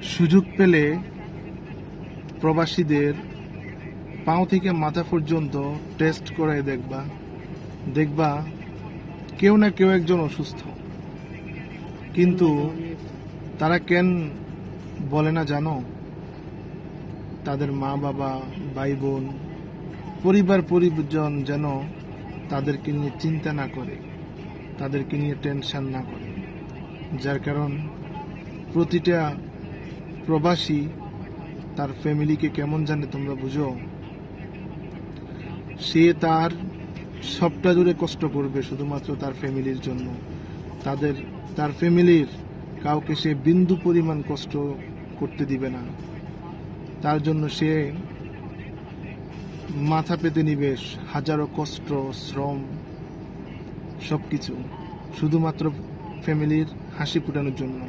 সুযোগ পেলে প্রবাসীদের পাও থেকে মাথা পর্যন্ত টেস্ট করে দেখবা কেউ না কেউ একজন অসুস্থ, কিন্তু তারা কেন বলে না জানো? তাদের মা বাবা, ভাই বোন, পরিজন যেন তাদেরকে নিয়ে চিন্তা না করে, তাদেরকে নিয়ে টেনশন না করে। যার কারণ প্রতিটা প্রবাসী তার ফ্যামিলিকে কেমন জানে তোমরা বুঝো? সে তার সবটা জুড়ে কষ্ট করবে শুধুমাত্র তার ফ্যামিলির জন্য। তার ফ্যামিলির কাউকে সে বিন্দু পরিমাণ কষ্ট করতে দিবে না। তার জন্য সে মাথা পেতে নিবে হাজারো কষ্ট, শ্রম, সবকিছু শুধুমাত্র ফ্যামিলির হাসি ফোটানোর জন্য।